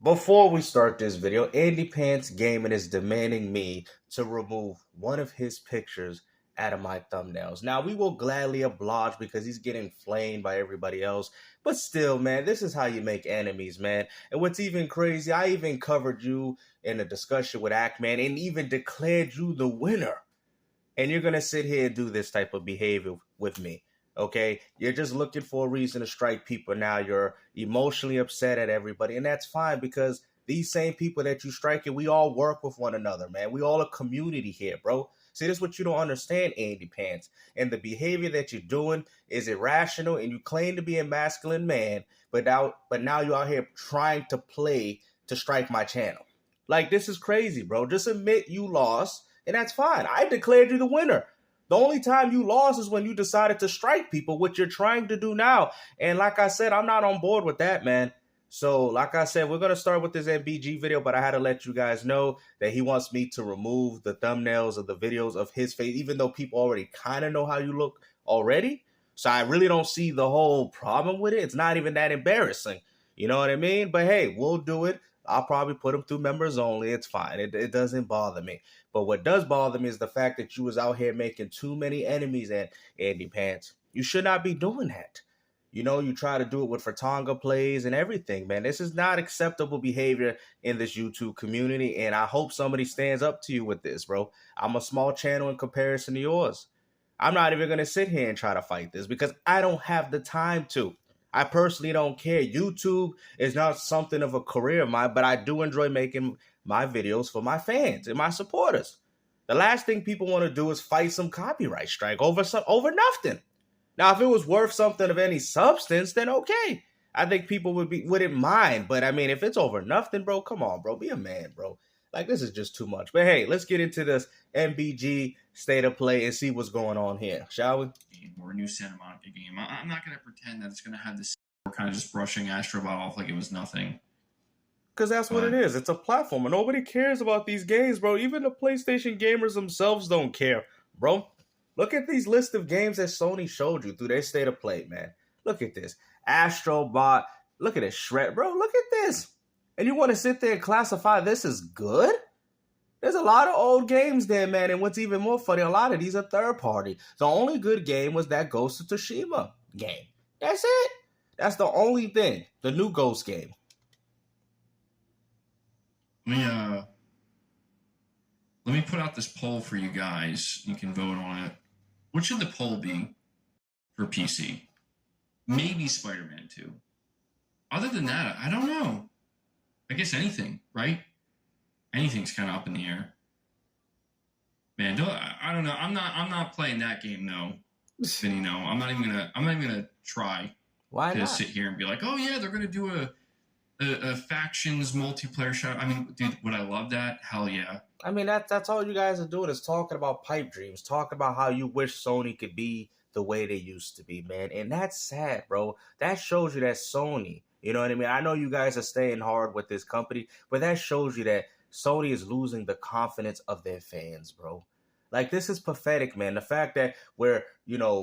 Before we start this video, Andy Pants Gaming is demanding me to remove one of his pictures out of my thumbnails. Now, we will gladly oblige because he's getting flamed by everybody else. But still, man, this is how you make enemies, man. And what's even crazy, I even covered you in a discussion with Ackman and even declared you the winner. And you're going to sit here and do this type of behavior with me. Okay, you're just looking for a reason to strike people now. You're emotionally upset at everybody, and that's fine because these same people that you strike it, we all work with one another, man. We all a community here, bro. See, this is what you don't understand, Andy Pants. And the behavior that you're doing is irrational, and you claim to be a masculine man, but now you're out here trying to play to strike my channel. Like, this is crazy, bro. Just admit you lost, and that's fine. I declared you the winner. The only time you lost is when you decided to strike people, which you're trying to do now. And like I said, I'm not on board with that, man. So like I said, we're going to start with this MBG video, but I had to let you guys know that he wants me to remove the thumbnails of the videos of his face, even though people already kind of know how you look already. So I really don't see the whole problem with it. It's not even that embarrassing. You know what I mean? But hey, we'll do it. I'll probably put him through members only. It's fine. It doesn't bother me. But what does bother me is the fact that you was out here making too many enemies at Andy Pants. You should not be doing that. You know, you try to do it with Fratanga plays and everything, man. This is not acceptable behavior in this YouTube community, and I hope somebody stands up to you with this, bro. I'm a small channel in comparison to yours. I'm not even going to sit here and try to fight this because I don't have the time to. I personally don't care. YouTube is not something of a career of mine, but I do enjoy making my videos for my fans and my supporters. The last thing people want to do is fight some copyright strike over nothing. Now, if it was worth something of any substance, then okay. I think people wouldn't mind. But I mean, if it's over nothing, bro, come on, bro. Be a man, bro. Like, this is just too much. But hey, let's get into this MBG state of play and see what's going on here, shall we? Or a new Santa Monica game. I'm not going to pretend that it's going to have this kind of just brushing Astrobot off like it was nothing. Because that's what it is. It's a platform. And nobody cares about these games, bro. Even the PlayStation gamers themselves don't care, bro. Look at these list of games that Sony showed you through their state of play, man. Look at this. Astrobot. Look at it. Shred. Bro, look at this. And you want to sit there and classify this as good? There's a lot of old games there, man. And what's even more funny, a lot of these are third party. The only good game was that Ghost of Tsushima game. That's it. That's the only thing. The new Ghost game. Let me put out this poll for you guys. You can vote on it. What should the poll be for PC? Maybe Spider-Man 2. Other than that, I don't know. I guess anything, right? Anything's kind of up in the air. Man, I don't know. I'm not playing that game, no. Vinny, no. I'm not even gonna try. Why to not? Sit here and be like, oh yeah, they're gonna do a factions multiplayer shot. I mean, dude, would I love that? Hell yeah. I mean, that's all you guys are doing is talking about pipe dreams, talking about how you wish Sony could be the way they used to be, man. And that's sad, bro. That shows you that Sony, you know what I mean? I know you guys are staying hard with this company, but that shows you that Sony is losing the confidence of their fans, bro. Like, this is pathetic, man. The fact that we're,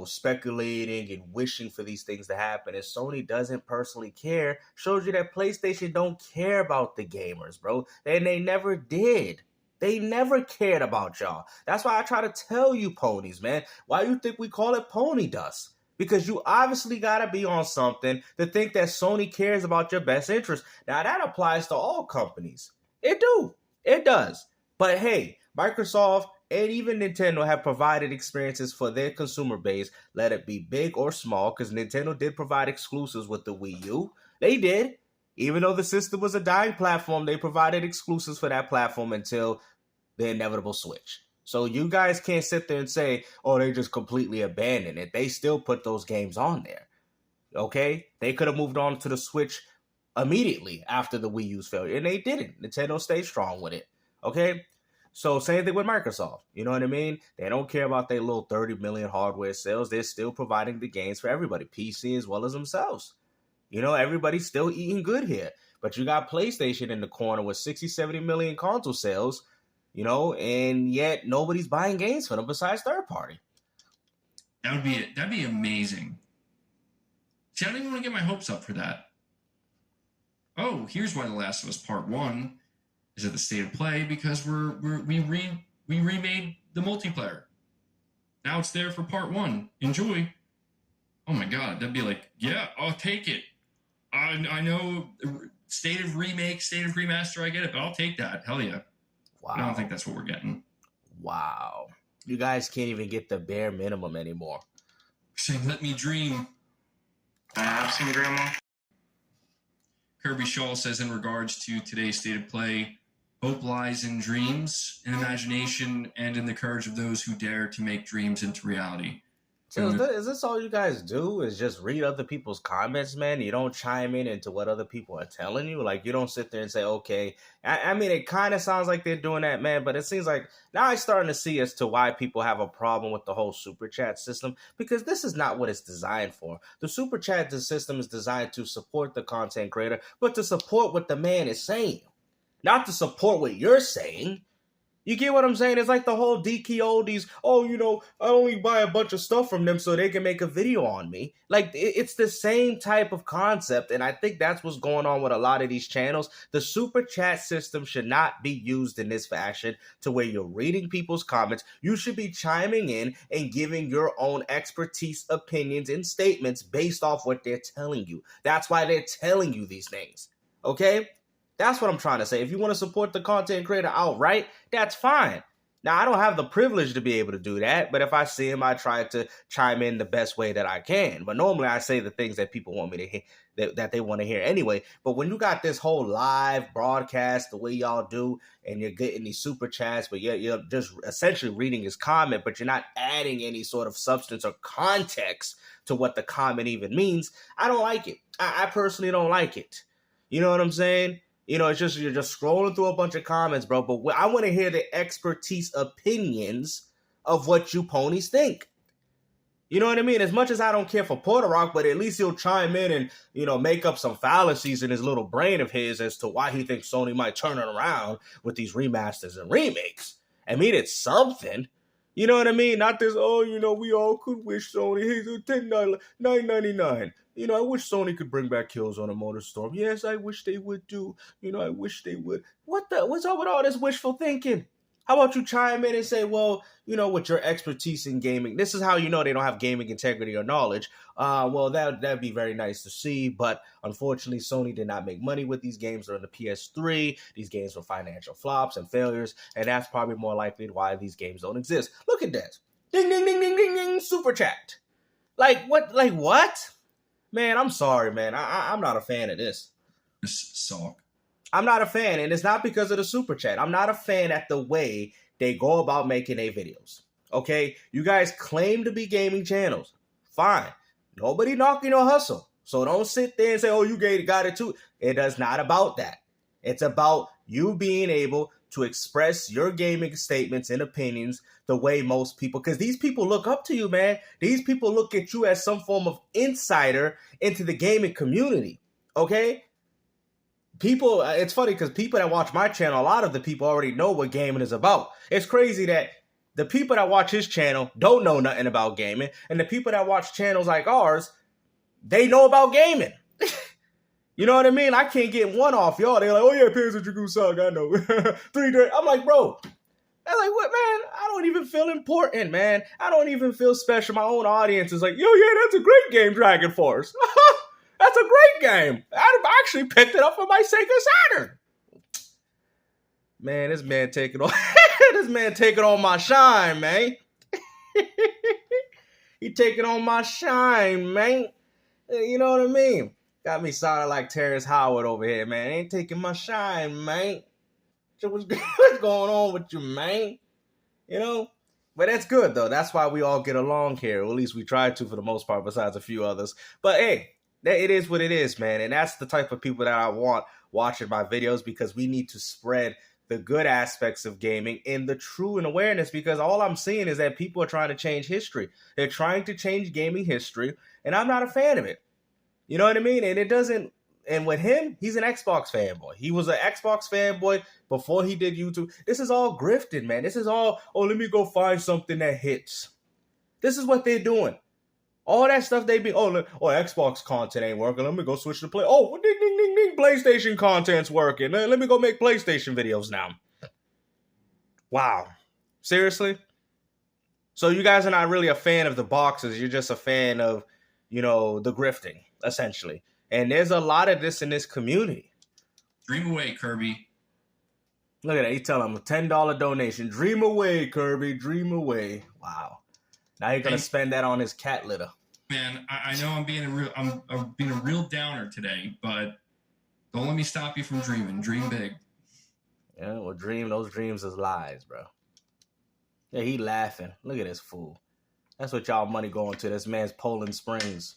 speculating and wishing for these things to happen and Sony doesn't personally care shows you that PlayStation don't care about the gamers, bro. And they never did. They never cared about y'all. That's why I try to tell you ponies, man. Why you think we call it pony dust? Because you obviously got to be on something to think that Sony cares about your best interest. Now, that applies to all companies. It do. It does. But hey, Microsoft and even Nintendo have provided experiences for their consumer base, let it be big or small, because Nintendo did provide exclusives with the Wii U. They did. Even though the system was a dying platform, they provided exclusives for that platform until the inevitable switch. So you guys can't sit there and say, oh, they just completely abandoned it. They still put those games on there. Okay? They could have moved on to the Switch immediately after the Wii U's failure, and they didn't. Nintendo stayed strong with it. Okay? So same thing with Microsoft. You know what I mean? They don't care about their little 30 million hardware sales. They're still providing the games for everybody, PC as well as themselves. Everybody's still eating good here. But you got PlayStation in the corner with 60, 70 million console sales, and yet nobody's buying games for them besides third party. That'd be amazing. See, I don't even want to get my hopes up for that. oh, here's why The Last of Us Part 1 is at the state of play, because we remade the multiplayer. Now it's there for Part 1. Enjoy. Oh my god, that'd be like, yeah, I'll take it. I know state of remake, state of remaster, I get it, but I'll take that. Hell yeah. Wow. I don't think that's what we're getting. Wow. You guys can't even get the bare minimum anymore. Saying, let me dream. I have seen Grandma. Kirby Shaw says, in regards to today's state of play, hope lies in dreams, in imagination, and in the courage of those who dare to make dreams into reality. So is this all you guys do? Is just read other people's comments, man? You don't chime in into what other people are telling you? Like, you don't sit there and say, okay. I mean, it kind of sounds like they're doing that, man, but it seems like now I'm starting to see as to why people have a problem with the whole super chat system, because this is not what it's designed for. The super chat system is designed to support the content creator, but to support what the man is saying, not to support what you're saying. You get what I'm saying? It's like the whole DK oldies, oh, you know, I only buy a bunch of stuff from them so they can make a video on me. Like, it's the same type of concept, and I think that's what's going on with a lot of these channels. The super chat system should not be used in this fashion to where you're reading people's comments. You should be chiming in and giving your own expertise, opinions, and statements based off what they're telling you. That's why they're telling you these things, okay? That's what I'm trying to say. If you want to support the content creator outright, that's fine. Now, I don't have the privilege to be able to do that, but if I see him, I try to chime in the best way that I can. But normally I say the things that people want me to hear, that they want to hear anyway. But when you got this whole live broadcast the way y'all do, and you're getting these super chats, but you're just essentially reading his comment, but you're not adding any sort of substance or context to what the comment even means, I don't like it. I personally don't like it. You know what I'm saying? You know, it's just, you're just scrolling through a bunch of comments, bro. But I want to hear the expertise opinions of what you ponies think. You know what I mean? As much as I don't care for Porter Rock, but at least he'll chime in and, you know, make up some fallacies in his little brain of his as to why he thinks Sony might turn it around with these remasters and remakes. I mean, it's something. You know what I mean? Not this, oh, you know, we all could wish Sony, hey, $9.99. You know, I wish Sony could bring back Killzone and MotorStorm. Yes, I wish they would do. You know, I wish they would. What's up with all this wishful thinking? How about you chime in and say, well, you know, with your expertise in gaming, this is how you know they don't have gaming integrity or knowledge. Well, that'd be very nice to see. But unfortunately, Sony did not make money with these games during the PS3. These games were financial flops and failures. And that's probably more likely why these games don't exist. Look at this. Ding, ding, ding, ding, ding, ding, super chat. Like, what? Like, what? Man, I'm sorry, man. I'm not a fan of this. Sock. I'm not a fan, and it's not because of the super chat. I'm not a fan at the way they go about making their videos. Okay? You guys claim to be gaming channels. Fine. Nobody knocking your hustle. So don't sit there and say, oh, you got it too. It is not about that. It's about you being able to express your gaming statements and opinions the way most people, because these people look up to you, man. These people look at you as some form of insider into the gaming community, okay? People, it's funny because people that watch my channel, a lot of the people already know what gaming is about. It's crazy that the people that watch his channel don't know nothing about gaming, and the people that watch channels like ours, they know about gaming. You know what I mean? I can't get one off y'all. They're like, oh yeah, Pairs of Dragoon Saga, I know. 3 days. I'm like, bro. I'm like, what, man? I don't even feel important, man. I don't even feel special. My own audience is like, yo, yeah, that's a great game, Dragon Force. That's a great game. I actually picked it up for my Sega Saturn. Man, this man taking on my shine, man. He taking on my shine, man. You know what I mean? Got me sounding like Terrence Howard over here, man. Ain't taking my shine, man. What's going on with you, man? You know? But that's good, though. That's why we all get along here. Or at least we try to for the most part, besides a few others. But hey, it is what it is, man. And that's the type of people that I want watching my videos, because we need to spread the good aspects of gaming in the true and awareness, because all I'm seeing is that people are trying to change history. They're trying to change gaming history, and I'm not a fan of it. You know what I mean? And it doesn't, and with him, he's an Xbox fanboy. He was an Xbox fanboy before he did YouTube. This is all grifted, man. This is all, oh, let me go find something that hits. This is what they're doing. All that stuff they be, Xbox content ain't working. Let me go switch to Play. Oh, ding, ding, ding, ding. PlayStation content's working. Let me go make PlayStation videos now. Wow. Seriously? So you guys are not really a fan of the boxes. You're just a fan of, the grifting, essentially. And there's a lot of this in this community. Dream away, Kirby. Look at that. You tell him a $10 donation. Dream away, Kirby. Dream away. Wow. Now you're gonna spend that on his cat litter. Man, I know I'm being a real downer today, but don't let me stop you from dreaming. Dream big. Yeah, well, those dreams is lies, bro. Yeah, he laughing. Look at this fool. That's what y'all money going to. This man's Poland Springs.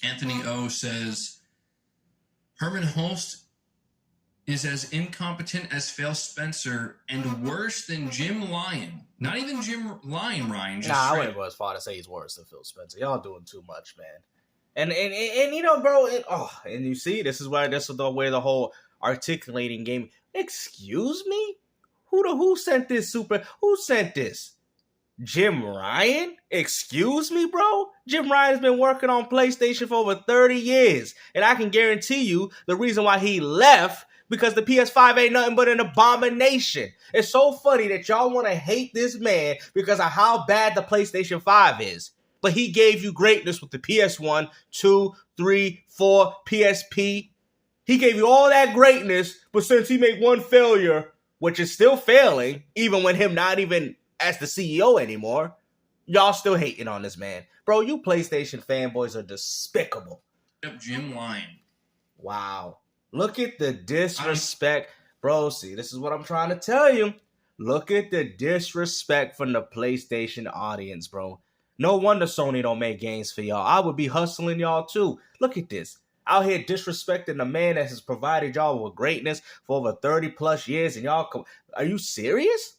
Anthony O says, Herman Holst is as incompetent as Phil Spencer and worse than Jim Lyon. Not even Jim Lyon, Ryan. Just I wouldn't go as far to say he's worse than Phil Spencer. Y'all doing too much, man. And bro, and you see, this is the way the whole articulating game. Excuse me? Who sent this who sent this? Jim Ryan? Excuse me, bro? Jim Ryan's been working on PlayStation for over 30 years. And I can guarantee you the reason why he left, because the PS5 ain't nothing but an abomination. It's so funny that y'all want to hate this man because of how bad the PlayStation 5 is. But he gave you greatness with the PS1, 2, 3, 4, PSP. He gave you all that greatness, but since he made one failure, which is still failing, even with him not even as the CEO anymore, y'all still hating on this man. Bro, you PlayStation fanboys are despicable. Jim Lyon. Wow. Look at the disrespect. Bro, see, this is what I'm trying to tell you. Look at the disrespect from the PlayStation audience, bro. No wonder Sony don't make games for y'all. I would be hustling y'all too. Look at this. Out here disrespecting the man that has provided y'all with greatness for over 30 plus years, and y'all, are you serious?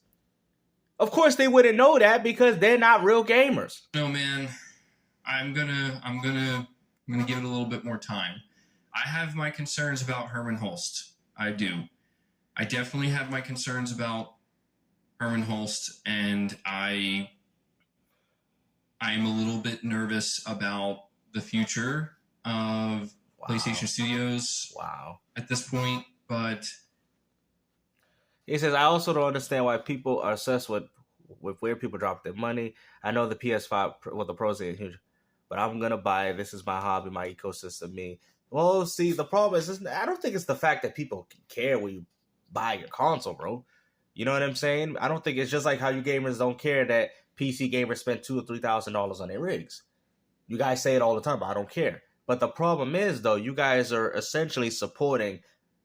Of course they wouldn't know that because they're not real gamers. No, man. I'm gonna give it a little bit more time. I have my concerns about Herman Holst. I do. I definitely have my concerns about Herman Holst, and I'm a little bit nervous about the future of PlayStation Studios. Wow. At this point, but he says, I also don't understand why people are obsessed with where people drop their money. I know the PS5, the pros are huge, but I'm going to buy it. This is my hobby, my ecosystem, me. Well, see, the problem is, I don't think it's the fact that people care when you buy your console, bro. You know what I'm saying? I don't think it's just like how you gamers don't care that PC gamers spend $2,000 or $3,000 on their rigs. You guys say it all the time, but I don't care. But the problem is, though, you guys are essentially supporting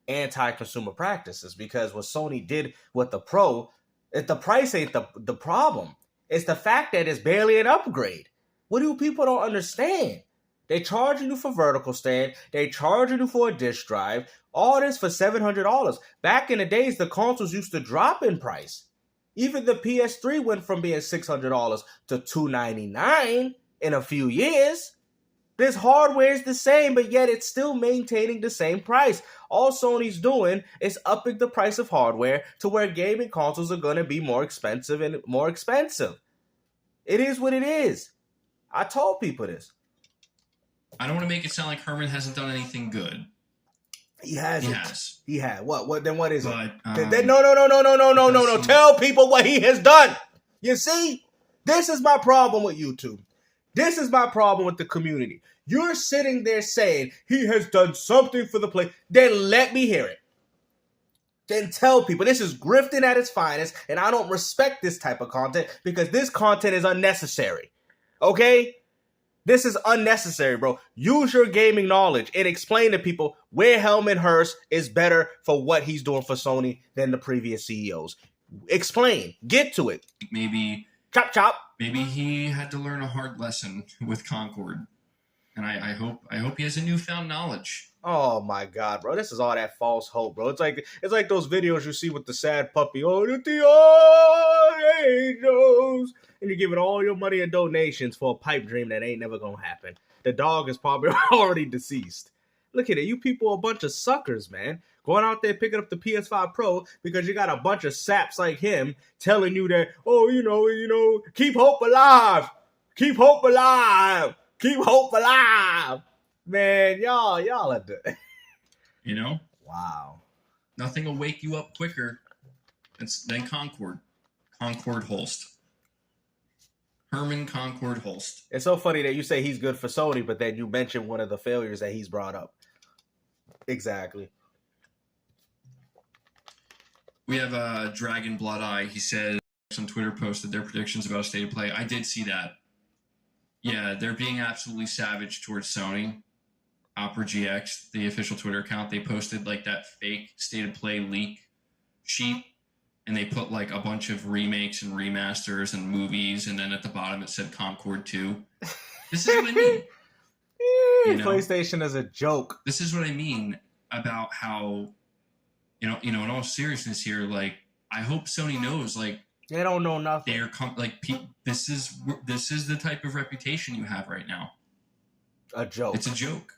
anti-consumer practices, because what Sony did with the Pro, the price ain't the problem. It's the fact that it's barely an upgrade. What do people don't understand? They charging you for vertical stand. They charging you for a disk drive. All this for $700. Back in the days, the consoles used to drop in price. Even the PS3 went from being $600 to $299 in a few years. This hardware is the same, but yet it's still maintaining the same price. All Sony's doing is upping the price of hardware to where gaming consoles are going to be more expensive and more expensive. It is what it is. I told people this. I don't want to make it sound like Herman hasn't done anything good. He hasn't. He has. He had. What? Then what is but, it? No. Tell people what he has done. You see? This is my problem with YouTube. This is my problem with the community. You're sitting there saying he has done something for the play. Then let me hear it. Then tell people this is grifting at its finest, and I don't respect this type of content because this content is unnecessary. Okay? This is unnecessary, bro. Use your gaming knowledge and explain to people where Helmut Hurst is better for what he's doing for Sony than the previous CEOs. Explain. Get to it. Maybe... Chop, chop. Maybe he had to learn a hard lesson with Concord. And I hope he has a newfound knowledge. Oh my God, bro. This is all that false hope, bro. It's like those videos you see with the sad puppy. Oh, the angels. And you're giving all your money and donations for a pipe dream that ain't never gonna happen. The dog is probably already deceased. Look at it. You people are a bunch of suckers, man. Going out there picking up the PS5 Pro because you got a bunch of saps like him telling you that, oh, you know, keep hope alive. Keep hope alive. Keep hope alive. Man, y'all are the... You know? Wow. Nothing will wake you up quicker than Concord. Concord Holst. Herman Concord Holst. It's so funny that you say he's good for Sony, but then you mention one of the failures that he's brought up. Exactly. We have Dragon Blood Eye. He said some Twitter posted their predictions about a state of play. I did see that. Yeah, they're being absolutely savage towards Sony. Opera GX, the official Twitter account, they posted like that fake state of play leak sheet, and they put like a bunch of remakes and remasters and movies, and then at the bottom it said Concord 2. This is what I mean. You know, PlayStation is a joke. This is what I mean about how, you know, in all seriousness here, like, I hope Sony knows, like, they don't know nothing. They're this is the type of reputation you have right now. A joke. It's a joke.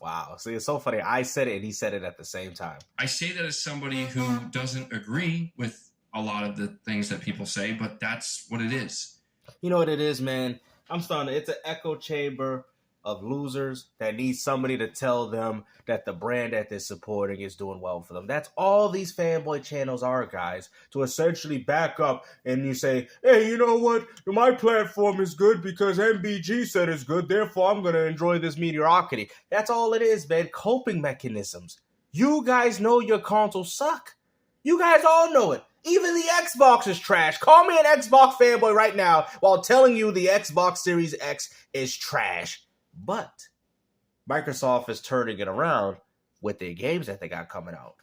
Wow. See, it's so funny. I said it and he said it at the same time. I say that as somebody who doesn't agree with a lot of the things that people say, but that's what it is. You know what it is, man? It's an echo chamber of losers that need somebody to tell them that the brand that they're supporting is doing well for them. That's all these fanboy channels are, guys, to essentially back up and you say, hey, you know what? My platform is good because MBG said it's good, therefore I'm going to enjoy this mediocrity. That's all it is, man. Coping mechanisms. You guys know your consoles suck. You guys all know it. Even the Xbox is trash. Call me an Xbox fanboy right now while telling you the Xbox Series X is trash. But Microsoft is turning it around with their games that they got coming out.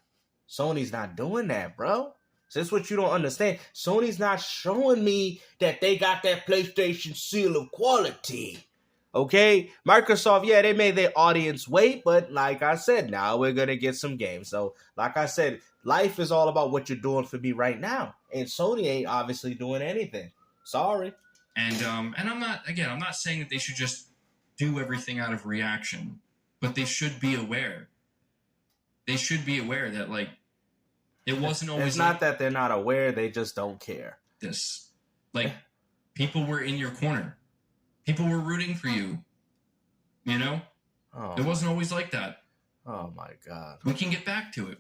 Sony's not doing that, bro. So that's what you don't understand. Sony's not showing me that they got that PlayStation seal of quality. Okay? Microsoft, yeah, they made their audience wait, but like I said, now we're going to get some games. So like I said, life is all about what you're doing for me right now. And Sony ain't obviously doing anything. Sorry. And I'm not saying that they should just do everything out of reaction, but they should be aware. They should be aware that, like, it wasn't always. It's not that they're not aware; they just don't care. People were in your corner, people were rooting for you. You know, it wasn't always like that. Oh my God! We can get back to it.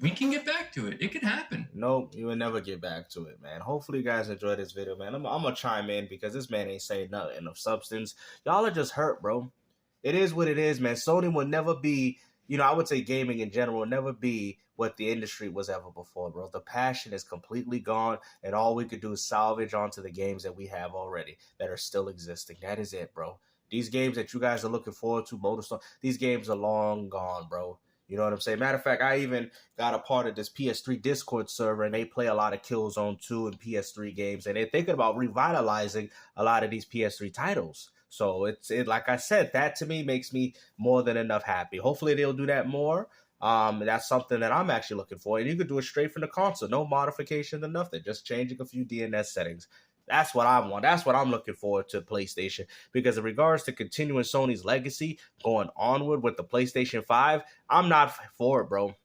It could happen. Nope, you will never get back to it, man. Hopefully, you guys enjoyed this video, man. I'm gonna chime in because this man ain't saying nothing of substance. Y'all are just hurt, bro. It is what it is, man. Sony will never be, I would say gaming in general will never be what the industry was ever before, bro. The passion is completely gone, and all we could do is salvage onto the games that we have already that are still existing. That is it, bro. These games that you guys are looking forward to, Motorstorm, these games are long gone, bro. You know what I'm saying? Matter of fact, I even got a part of this PS3 Discord server, and they play a lot of Killzone 2 and PS3 games, and they're thinking about revitalizing a lot of these PS3 titles. So it's like I said, that to me makes me more than enough happy. Hopefully they'll do that more. That's something that I'm actually looking for. And you could do it straight from the console. No modifications or nothing. Just changing a few DNS settings. That's what I want. That's what I'm looking forward to PlayStation. Because in regards to continuing Sony's legacy, going onward with the PlayStation 5, I'm not for it, bro.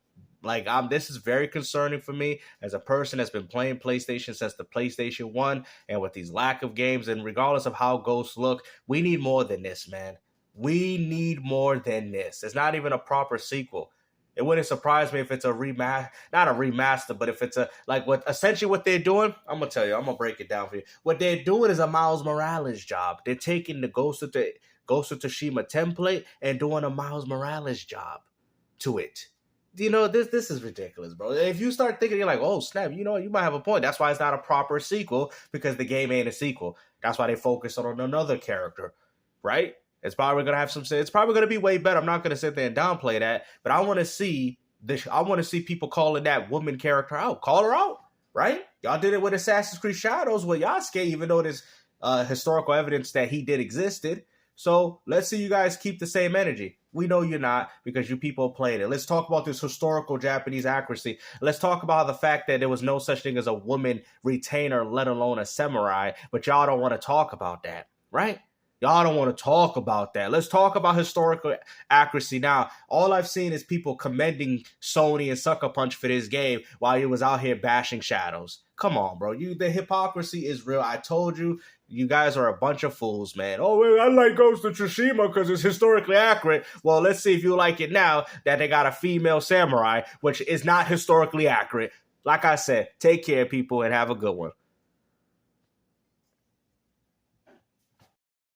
Like, this is very concerning for me as a person that's been playing PlayStation since the PlayStation 1, and with these lack of games, and regardless of how Ghosts look, we need more than this, man. We need more than this. It's not even a proper sequel. It wouldn't surprise me if it's a remaster, not a remaster, but if it's essentially what they're doing, I'm going to tell you, I'm going to break it down for you. What they're doing is a Miles Morales job. They're taking the Ghost of Tsushima template and doing a Miles Morales job to it. This is ridiculous, bro. If you start thinking, you're like, oh, snap, you might have a point. That's why it's not a proper sequel, because the game ain't a sequel. That's why they focus on another character, right? It's probably going to have it's probably going to be way better. I'm not going to sit there and downplay that, but I want to see this. I want to see people calling that woman character out. Call her out, right? Y'all did it with Assassin's Creed Shadows with Yasuke, even though there's historical evidence that he did existed. So let's see you guys keep the same energy. We know you're not, because you people played it. Let's talk about this historical Japanese accuracy. Let's talk about the fact that there was no such thing as a woman retainer, let alone a samurai, but y'all don't want to talk about that, right? Y'all don't want to talk about that. Let's talk about historical accuracy now. All I've seen is people commending Sony and Sucker Punch for this game while he was out here bashing Shadows. Come on, bro. The hypocrisy is real. I told you, you guys are a bunch of fools, man. Oh, well, I like Ghost of Tsushima because it's historically accurate. Well, let's see if you like it now that they got a female samurai, which is not historically accurate. Like I said, take care, people, and have a good one.